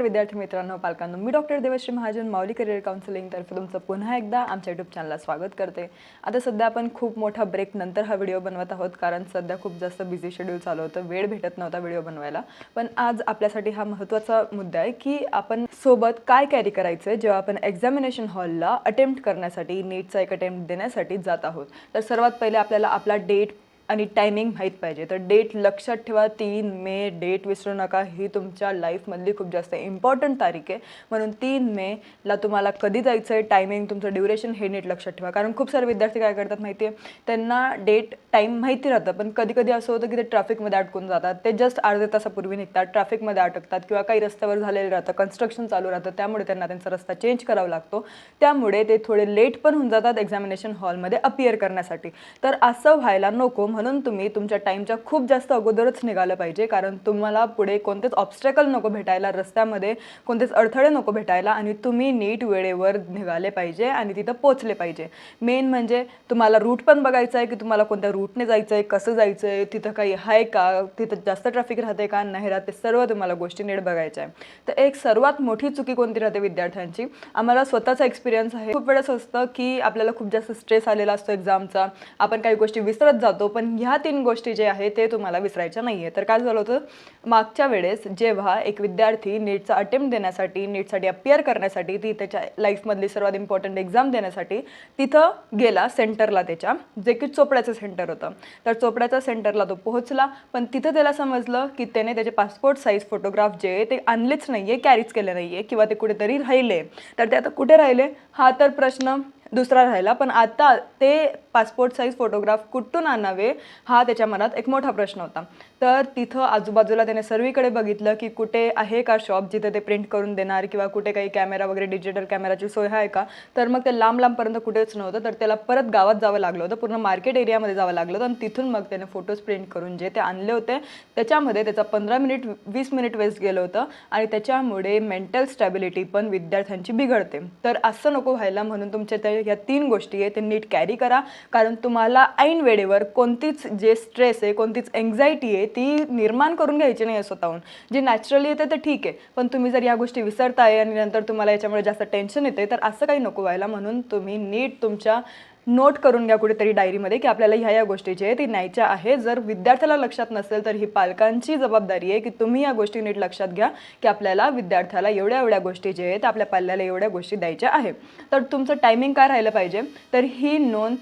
विद्यार्थी मित्रांनो, पालकांनो, मी डॉक्टर देवश्री महाजन, माऊली career counselling तर्फे तुमचं पुन्हा एकदा आमच्या यूट्यूब चॅनलला स्वागत करते। आता सध्या आपण खूप मोठा ब्रेक नंतर हा व्हिडिओ बनवत आहोत, कारण सध्या खूप जास्त बिझी शेड्यूल चालू होतं, वेळ भेटत नव्हता व्हिडिओ बनवायला। पण आज आपल्यासाठी हा महत्त्वाचा मुद्दा आहे की आपण सोबत काय कॅरी करायचं जेव्हा आपण एक्झामिनेशन हॉलला अटेम्प्ट करण्यासाठी, नीटचा एक अटेम्प्ट देण्यासाठी जात आहोत। तर सर्वात पहिले आपल्याला आपला डेट आणि टायमिंग माहीत पाहिजे। तर डेट लक्षात ठेवा, 3 मे डेट विसरू नका, ही तुमच्या लाईफमधली खूप जास्त इम्पॉर्टंट तारीख आहे। म्हणून 3 मेला तुम्हाला कधी जायचं आहे, टायमिंग, तुमचं ड्युरेशन हे नीट लक्षात ठेवा। कारण खूप सारे विद्यार्थी काय करतात माहिती आहे, त्यांना डेट टाईम माहिती राहतं, पण कधी कधी असं होतं की ते ट्रॅफिकमध्ये अडकून जातात, ते जस्ट अर्ध्या तासापूर्वी निघतात, ट्रॅफिकमध्ये अटकतात किंवा काही रस्त्यावर झालेलं राहतं, कन्स्ट्रक्शन चालू राहतं, त्यामुळे त्यांना त्यांचा रस्ता चेंज करावा लागतो, त्यामुळे ते थोडे लेट पण होऊन जातात एक्झामिनेशन हॉलमध्ये अपियर करण्यासाठी। तर असं व्हायला नको, म्हणून तुम्ही तुमच्या टाईमच्या खूप जास्त अगोदरच निघालं पाहिजे, कारण तुम्हाला पुढे कोणतेच ऑब्स्टॅकल नको भेटायला, रस्त्यामध्ये कोणतेच अडथळे नको भेटायला, आणि तुम्ही नीट वेळेवर निघाले पाहिजे आणि तिथं पोहोचले पाहिजे। मेन म्हणजे तुम्हाला रूट पण बघायचा आहे की तुम्हाला कोणत्या रूटने जायचं आहे, कसं जायचं आहे, तिथं काही आहे का, तिथं जास्त ट्रॅफिक राहते का नाही राहते, सर्व तुम्हाला गोष्टी नीट बघायच्या आहे। तर एक सर्वात मोठी चुकी कोणती राहते विद्यार्थ्यांची, आम्हाला स्वतःचा एक्सपिरियन्स आहे, खूप वेळेस असतं की आपल्याला खूप जास्त स्ट्रेस आलेला असतो एक्झामचा, आपण काही गोष्टी विसरत जातो, पण ह्या 3 गोष्टी जे आहे ते तुम्हाला विसरायच्या नाहीये। तर काय झालं होतं, मागच्या वेळेस जेव्हा एक विद्यार्थी नीटचा अटेम्प्ट देण्यासाठी, नीटसाठी अपियर करण्यासाठी, ती त्याच्या लाईफमधली सर्वात इम्पॉर्टंट एक्झाम देण्यासाठी तिथं गेला सेंटरला, त्याच्या जे की चोपड्याचं सेंटर होतं, तर चोपड्याच्या सेंटरला तो पोहोचला, पण तिथं त्याला समजलं की त्याने त्याचे पासपोर्ट साईज फोटोग्राफ जे ते आणलेच नाहीये, कॅरीच केले नाहीये, किंवा ते कुठेतरी राहिले। तर ते आता कुठे राहिले हा तर प्रश्न दुसरा राहिला, पण आता ते पासपोर्ट साईज फोटोग्राफ कुठून आणावे हा त्याच्या मनात एक मोठा प्रश्न होता। तर तिथं आजूबाजूला त्याने सर्वीकडे बघितलं की कुठे आहे का शॉप जिथे ते प्रिंट करून देणार, किंवा कुठे काही कॅमेरा वगैरे डिजिटल कॅमेराची सोय आहे का, तर मग ते लांबपर्यंत कुठेच नव्हतं। तर त्याला परत गावात जावं लागलं होतं, पूर्ण मार्केट एरियामध्ये जावं लागलं होतं, आणि तिथून मग त्याने फोटोज प्रिंट करून जे ते आणले होते त्याच्यामध्ये त्याचा 15 मिनिट 20 मिनिट वेस्ट गेलं होतं, आणि त्याच्यामुळे मेंटल स्टॅबिलिटी पण विद्यार्थ्यांची बिघडते। तर असं नको व्हायला, म्हणून तुमच्या त्या ह्या 3 गोष्टी आहे ते नीट कॅरी करा, कारण तुम्हाला ऐन वेळेवर कोणतीच जे स्ट्रेस आहे, कोणतीच एन्झायटी आहे ती निर्माण करून घ्यायची नाही स्वतःहून। जे नॅचरली येते ते ठीक आहे, पण तुम्ही जर या गोष्टी विसरताय आणि नंतर तुम्हाला याच्यामुळे जास्त टेन्शन येते, तर असं काही नको व्हायला। म्हणून तुम्ही नीट तुमच्या नोट करून घ्या कुठेतरी डायरीमध्ये की आपल्याला ह्या गोष्टी जे आहे ती न्यायच्या आहे। जर विद्यार्थ्याला लक्षात नसेल तर ही पालकांची जबाबदारी आहे की तुम्ही या गोष्टी नीट लक्षात घ्या की आपल्याला विद्यार्थ्याला एवढ्या गोष्टी जे आहेत, आपल्या पाल्याला एवढ्या गोष्टी द्यायच्या आहे। तर तुमचं टायमिंग काय राहिलं पाहिजे, तर ही नोंद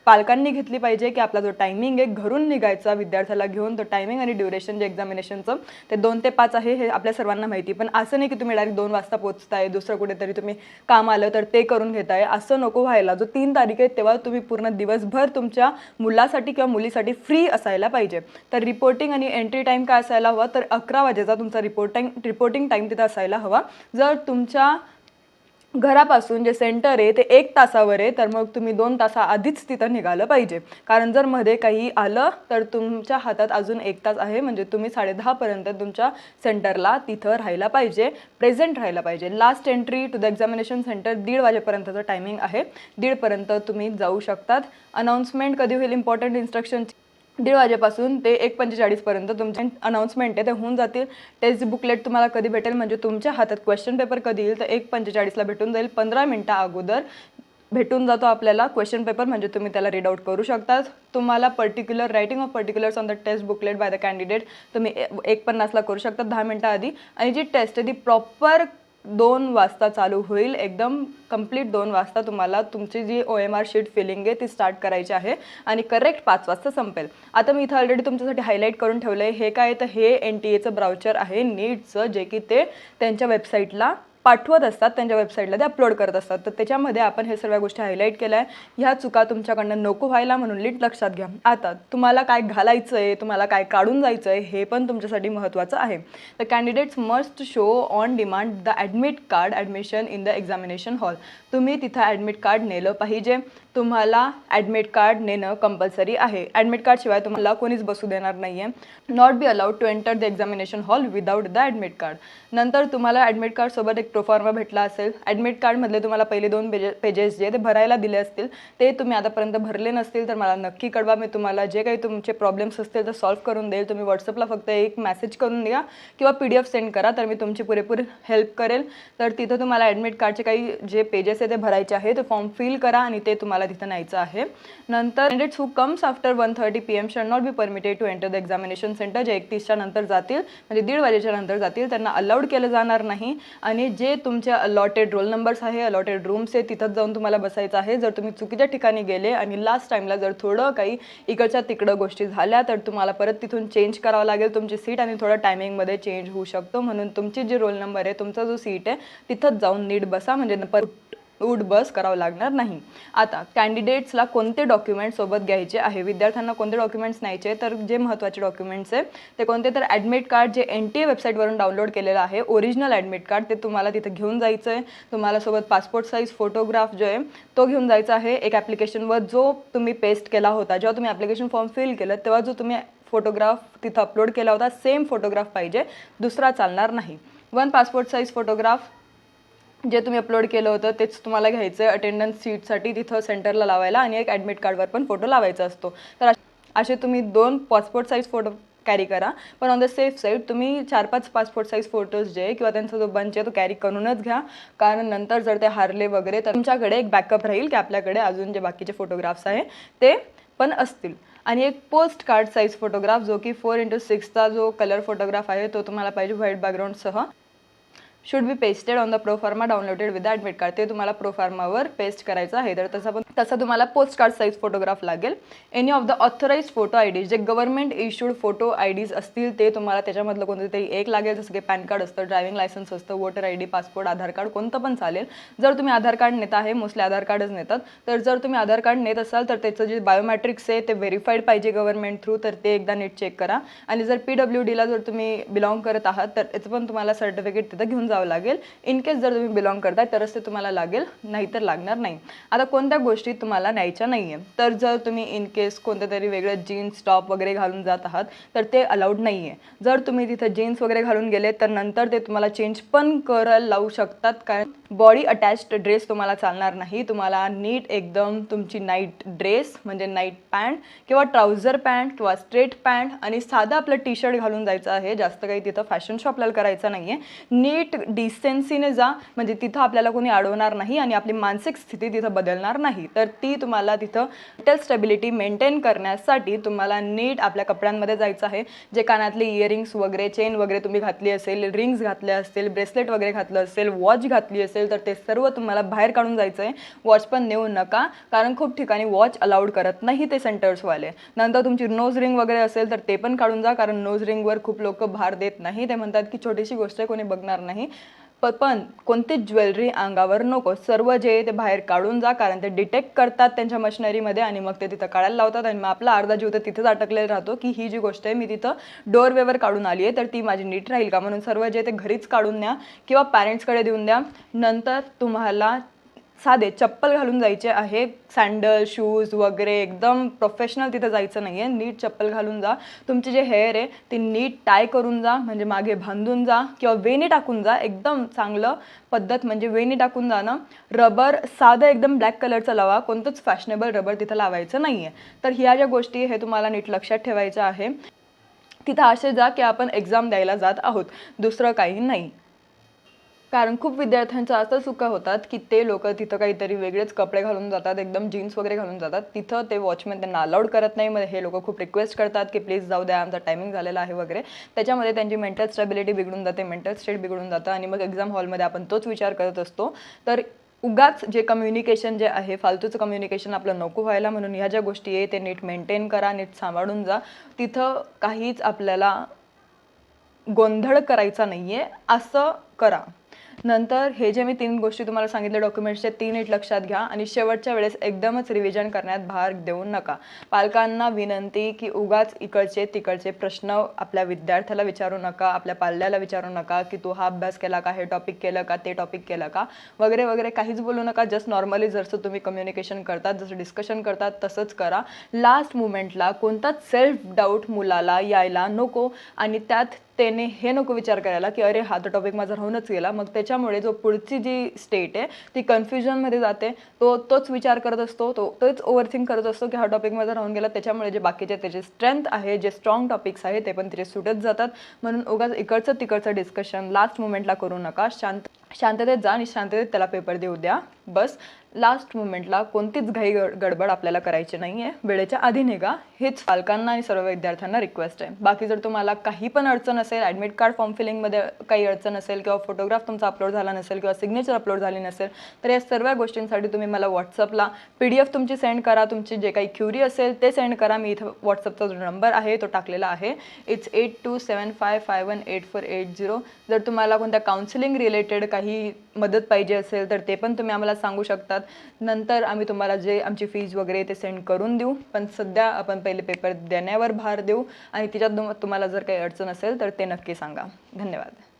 पालकांनी घेतली पाहिजे की आपला जो टायमिंग आहे घरून निघायचा विद्यार्थ्याला घेऊन, तो टायमिंग आणि ड्युरेशन जे एक्झामिनेशनचं ते 2 ते 5 आहे, हे आपल्या सर्वांना माहिती। पण असं नाही की तुम्ही डायरेक्ट 2 वाजता पोहोचताय, दुसरं कुठेतरी तुम्ही काम आलं तर ते करून घेताय, असं नको व्हायला। जो 3 तारीख आहे तेव्हा तुम्ही पूर्ण दिवसभर तुमच्या मुलासाठी किंवा मुलीसाठी फ्री असायला पाहिजे। तर रिपोर्टिंग आणि एंट्री टाईम काय असायला हवा, तर 11 वाजेचा तुमचा रिपोर्टिंग टाईम तिथं असायला हवा। जर तुमच्या घरापासून जे सेंटर आहे ते 1 तासावर आहे, तर मग तुम्ही 2 तासाआधीच तिथं निघालं पाहिजे, कारण जर मध्ये काही आलं तर तुमच्या हातात अजून 1 तास आहे, म्हणजे तुम्ही 10:30 पर्यंत तुमच्या सेंटरला तिथं राहायला पाहिजे, प्रेझेंट राहायला पाहिजे। Last entry to the examination centre 1:30 वाजेपर्यंतचं टायमिंग आहे, 1:30 पर्यंत तुम्ही जाऊ शकतात। अनाउन्समेंट कधी होईल, इम्पॉर्टंट इन्स्ट्रक्शन 1:30 वाजेपासून ते 1:45 पर्यंत तुमचे अनाउन्समेंट आहे ते होऊन जातील। टेस्ट बुकलेट तुम्हाला कधी भेटेल, म्हणजे तुमच्या हातात क्वेश्चन पेपर कधी येईल, तर 1:45ला भेटून जाईल, 15 मिनिटं अगोदर भेटून जातो आपल्याला क्वेश्चन पेपर, म्हणजे तुम्ही त्याला रीड आउट करू शकता। तुम्हाला particular writing of particulars on the test booklet by the candidate तुम्ही 1:50ला करू शकता, 10 मिनिटं आधी। आणि जी टेस्ट आहे ती प्रॉपर 2 वाजता चालू होईल, एकदम कंप्लीट 2 वाजता तुम्हाला तुमची जी OMR शीट फिलिंग आहे ती स्टार्ट करायची आहे, आणि करेक्ट 5 वाजता संपेल। आता मी इथं ऑलरेडी तुमच्यासाठी हायलाईट करून ठेवलं आहे, हे काय तर हे NTAचं ब्राउचर आहे नीटचं, जे की ते त्यांच्या वेबसाईटला पाठवत असतात, त्यांच्या वेबसाईटला ते अपलोड करत असतात। तर त्याच्यामध्ये आपण हे सर्व गोष्टी हायलाईट केल्या आहे, ह्या चुका तुमच्याकडनं नको व्हायला म्हणून नीट लक्षात घ्या। आता तुम्हाला काय घालायचं आहे, तुम्हाला काय काढून जायचं आहे, हे पण तुमच्यासाठी महत्त्वाचं आहे। The candidates must show on demand the admit card admission in the examination hall. तुम्ही तिथं ॲडमिट कार्ड नेलं पाहिजे, तुम्हाला ॲडमिट कार्ड नेणं कंपल्सरी आहे. ॲडमिट कार्डशिवाय तुम्हाला कोणीच बसू देणार नाही आहे. Not be allowed to enter the examination hall without the admit card. नंतर तुम्हाला ॲडमिट कार्डसोबत एक प्रोफॉर्मा भेटला असेल. ॲडमिट कार्डमधले तुम्हाला पहिले 2 पेजेस जे ते भरायला दिले असतील ते तुम्ही आतापर्यंत भरले नसतील तर मला नक्की कळवा. मी तुम्हाला जे काही तुमचे प्रॉब्लेम्स असतील तर सॉल्व्ह करून देईल. तुम्ही व्हॉट्सअपला फक्त एक मेसेज करून द्या किंवा PDF सेंड करा, तर मी तुमची पुरेपूर हेल्प करेल. तर तिथं तुम्हाला ॲडमिट कार्डचे काही जे पेजेस आहे ते भरायचे आहे, ते फॉर्म फिल करा आणि ते तुम्हाला तिथं न्यायचं आहे. नंतर candidates who comes after 1:30 PM shall not be permitted to enter the examination centre. जे 31च्या नंतर जातील म्हणजे 1:30 वाजेच्या नंतर जातील त्यांना अलाउड केलं जाणार नाही. आणि जे तुमचे अलॉटेड रोल नंबर्स आहे, अलॉटेड रूम्स आहे, तिथंच जाऊन तुम्हाला बसायचं आहे. जर तुम्ही चुकीच्या ठिकाणी गेले आणि लास्ट टाईमला जर थोडं काही इकडच्या तिकडं गोष्टी झाल्या तर तुम्हाला परत तिथून चेंज करावं लागेल तुमची सीट आणि थोडं टायमिंगमध्ये चेंज होऊ शकतो. म्हणून तुमची जी रोल नंबर आहे, तुमचा जो सीट आहे तिथंच जाऊन नीट बसा, म्हणजे उठ बस करावं लागणार नाही. आता कॅन्डिडेट्सला कोणते डॉक्युमेंट्स सोबत घ्यायचे आहे, विद्यार्थ्यांना कोणते डॉक्युमेंट्स न्यायचे, तर जे महत्त्वाचे डॉक्युमेंट्स आहे ते कोणते, तर ॲडमिट कार्ड जे NTA वेबसाईटवरून डाउनलोड केलेलं आहे, ओरिजिनल ॲडमिट कार्ड, ते तुम्हाला तिथं घेऊन जायचं आहे. तुम्हाला सोबत पासपोर्ट साईज फोटोग्राफ जो आहे तो घेऊन जायचा आहे. एक ॲप्लिकेशनवर जो तुम्ही पेस्ट केला होता, जेव्हा तुम्ही ॲप्लिकेशन फॉर्म फिल केलं तेव्हा जो तुम्ही फोटोग्राफ तिथं अपलोड केला होता सेम फोटोग्राफ पाहिजे, दुसरा चालणार नाही. 1 पासपोर्ट साईज फोटोग्राफ जे तुम्ही अपलोड केलं होतं तेच तुम्हाला घ्यायचं आहे अटेंडन्स सीटसाठी तिथं सेंटरला लावायला, आणि एक ॲडमिट कार्डवर पण फोटो लावायचा असतो. तर असे तुम्ही 2 पासपोर्ट साईज फोटो कॅरी करा. पण ऑन द सेफ साईड तुम्ही 4-5 पासपोर्ट साईज फोटोज जे किंवा त्यांचा जो बंच आहे तो कॅरी करूनच घ्या, कारण नंतर जर ते हारले वगैरे तर तुमच्याकडे एक बॅकअप राहील की आपल्याकडे अजून जे बाकीचे फोटोग्राफ्स आहे ते पण असतील. आणि एक पोस्ट कार्ड साईज फोटोग्राफ जो की 4x6चा जो कलर फोटोग्राफ आहे तो तुम्हाला पाहिजे व्हाईट बॅकग्राऊंडसह. Should be pasted on the proforma downloaded with admit card. ते तुम्हाला प्रोफार्मावर पेस्ट करायचं आहे. तर तसा तुम्हाला पोस्ट कार्ड साईज फोटोग्राफ लागेल. Any of the authorise photo ID जे गव्हर्नमेंट इश्यूड फोटो IDs असतील ते तुम्हाला त्याच्यामधलं कोणतं तरी एक लागेल, जसं की पॅन कार्ड असतं, ड्रायव्हिंग लायसन्स असतं, वोटर ID, पासपोर्ट, आधार कार्ड कोणतं पण चालेल. जर तुम्ही आधार कार्ड नेता आहे, मोस्टली आधार कार्डच नेतात, तर जर तुम्ही आधार कार्ड नेत असाल तर त्याचं जे बायोमॅट्रिक्स आहे ते व्हेरीफाईड पाहिजे गव्हर्नमेंट थ्रू, तर ते एकदा नीट चेक करा. आणि जर PWDला जर तुम्ही बिलॉंग करत आहात तर त्याचं पण तुम्हाला सर्टिफिकेट तिथं घेऊन जावं लागेल. इन केस जर तुम्ही बिलॉंग करताय तरच ते तुम्हाला लागेल, नाहीतर लागणार नाही. आता कोणत्या गोष्टी तुम्हाला न्यायच्या नाही आहे, तर जर तुम्ही इन केस कोणत्या तरी वेगळं जीन्स टॉप वगैरे घालून जात आहात तर ते अलाउड नाही आहे. जर तुम्ही तिथं जीन्स वगैरे घालून गेले तर नंतर ते तुम्हाला चेंज पण करायला लावू शकतात, कारण बॉडी अटॅच्ड ड्रेस तुम्हाला चालणार नाही. तुम्हाला नीट एकदम तुमची नाईट ड्रेस म्हणजे नाईट पॅन्ट किंवा ट्राउझर पॅन्ट किंवा स्ट्रेट पॅन्ट आणि साधं आपलं T-शर्ट घालून जायचं आहे. जास्त काही तिथं फॅशन शो आपल्याला करायचं नाही आहे. नीट डिसेन्सीने जा, म्हणजे तिथं आपल्याला कोणी अडवणार नाही आणि आपली मानसिक स्थिती तिथं बदलणार नाही. तर ती तुम्हाला तिथं मेंटल स्टेबिलिटी मेंटेन करण्यासाठी तुम्हाला नीट आपल्या कपड्यांमध्ये जायचं आहे. जे कानातले इयरिंग्स वगैरे, चेन वगैरे तुम्ही घातली असेल, रिंग्स घातल्या असतील, ब्रेसलेट वगैरे घातलं असेल, वॉच घातली असेल तर ते सर्व तुम्हाला बाहेर काढून जायचं आहे. वॉच पण नेऊ नका, कारण खूप ठिकाणी वॉच अलाउड करत नाही ते सेंटर्सवाले. नंतर तुमची नोज रिंग वगैरे असेल तर ते पण काढून जा, कारण नोज रिंगवर खूप लोक भार देत नाही. ते म्हणतात की छोटीशी गोष्ट आहे, कोणी बघणार नाही. पण कोणतीच ज्वेलरी अंगावर नको, सर्व जे ते बाहेर काढून जा, कारण ते डिटेक्ट करतात त्यांच्या मशिनरीमध्ये आणि मग ते तिथं काढायला लावतात आणि मग आपला अर्धा जीव तर तिथंच अटकलेला राहतो की ही जी गोष्ट आहे मी तिथं डोअरवेवर काढून आली आहे तर ती माझी नीट राहील का. म्हणून सर्व जे ते घरीच काढून द्या किंवा पॅरेंट्सकडे देऊन द्या. नंतर तुम्हाला साधे चप्पल घालून जायचे आहे, सँडल शूज वगैरे, एकदम प्रोफेशनल तिथं जायचं नाही आहे. नीट चप्पल घालून जा. तुमची जे हेअर आहे ती नीट टाय करून जा, म्हणजे मागे बांधून जा किंवा वेणी टाकून जा. एकदम चांगलं पद्धत म्हणजे वेणी टाकून जाणं. रबर साधं एकदम ब्लॅक कलरचं लावा, कोणतंच फॅशनेबल रबर तिथं लावायचं नाही आहे. तर ह्या ज्या गोष्टी हे तुम्हाला नीट लक्षात ठेवायचं आहे. तिथं असे जा की आपण एक्झाम द्यायला जात आहोत, दुसरं काही नाही. कारण खूप विद्यार्थ्यांचं असं चुका होतात की ते लोक तिथं काहीतरी वेगळेच कपडे घालून जातात, एकदम जीन्स वगैरे घालून जातात. तिथं ते वॉचमॅन त्यांना अलाउड करत नाही. मग हे लोक खूप रिक्वेस्ट करतात की प्लीज जाऊ द्या, आमचा टायमिंग झालेला आहे वगैरे. त्याच्यामध्ये त्यांची मेंटल स्टेबिलिटी बिघडून जाते, मेंटल स्टेट बिघडून जातं आणि मग एक्झाम हॉलमध्ये आपण तोच विचार करत असतो. तर उगाच जे कम्युनिकेशन जे आहे, फालतूचं कम्युनिकेशन आपलं नको व्हायला, म्हणून ह्या ज्या गोष्टी आहे ते नीट मेंटेन करा, नीट सांभाळून जा. तिथं काहीच आपल्याला गोंधळ करायचा नाही आहे, असं करा. नंतर हे जे मी 3 गोष्टी तुम्हाला सांगितले डॉक्युमेंट्सचे 3 नीट लक्षात घ्या आणि शेवटच्या वेळेस एकदमच रिव्हिजन करण्यात भार देऊ नका. पालकांना विनंती की उगाच इकडचे तिकडचे प्रश्न आपल्या विद्यार्थ्याला विचारू नका, आपल्या पाल्याला विचारू नका की तू हा अभ्यास केला का, हे टॉपिक केलं का, ते टॉपिक केलं का वगैरे वगैरे काहीच बोलू नका. जस्ट नॉर्मली जसं तुम्ही कम्युनिकेशन करतात, जसं डिस्कशन करतात तसंच करा. लास्ट मुमेंटला कोणताच सेल्फ डाऊट मुलाला यायला नको आणि त्यात त्याने हे नको विचार करायला की अरे हा तर टॉपिक माझा राहूनच गेला. मग त्याच्यामुळे जो पुढची जी स्टेट आहे ती कन्फ्युजनमध्ये जाते. तोच विचार करत असतो, तोच ओव्हरथिंक करत असतो की हा टॉपिक माझा राहून गेला. त्याच्यामुळे जे बाकीचे त्याचे स्ट्रेंथ आहे, जे स्ट्रॉंग टॉपिक्स आहे ते पण तिथे सुटत जातात. म्हणून उगाच इकडचं तिकडचं डिस्कशन लास्ट मुमेंटला करू नका. शांततेत जा आणि शांततेत त्याला पेपर देऊ द्या. बस लास्ट मुमेंटला कोणतीच घाई गडबड आपल्याला करायची नाही आहे. वेळेच्या आधी निघा, हेच पालकांना आणि सर्व विद्यार्थ्यांना रिक्वेस्ट आहे. बाकी जर तुम्हाला काही पण अडचण असेल, ॲडमिट कार्ड फॉर्म फिलिंगमध्ये काही अडचण असेल किंवा फोटोग्राफ तुमचा अपलोड झाला नसेल किंवा सिग्नेचर अपलोड झाली नसेल तर या सर्व गोष्टींसाठी तुम्ही मला व्हॉट्सअपला PDF तुमची सेंड करा. तुमची जे काही क्युरी असेल ते सेंड करा. मी इथं व्हॉट्सअपचा जो नंबर आहे तो टाकलेला आहे. इट्स 8275518480. जर तुम्हाला कोणत्या काउन्सिलिंग रिलेटेड काही मदत पाहिजे असेल तर ते पण तुम्ही आम्हाला सांगू शकतात. नंतर आम्ही तुम्हाला जे आमची फीज वगैरे ते सेंड करून देऊ. पण सध्या आपण पहिले पेपर देण्यावर भार देऊ आणि तिच्यात तुम्हाला जर काही अडचण असेल तर ते नक्की सांगा. धन्यवाद.